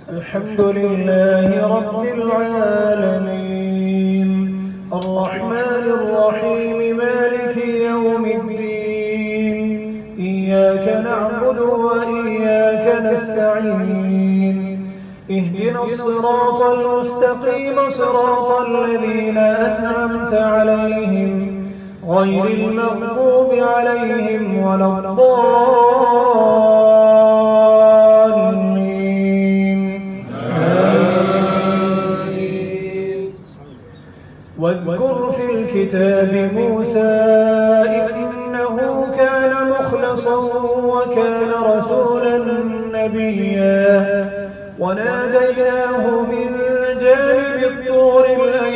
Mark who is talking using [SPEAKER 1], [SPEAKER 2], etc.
[SPEAKER 1] الحمد لله رب العالمين الرحمن الرحيم مالك يوم الدين إياك نعبد وإياك نستعين اهدنا الصراط المستقيم صراط الذين أنعمت عليهم غير المغضوب عليهم ولا الضالين آمين. واذكر في الكتاب موسى إنه كان مخلصا وكان رسولا نبيا وناديناه من جانب الطور الأيمن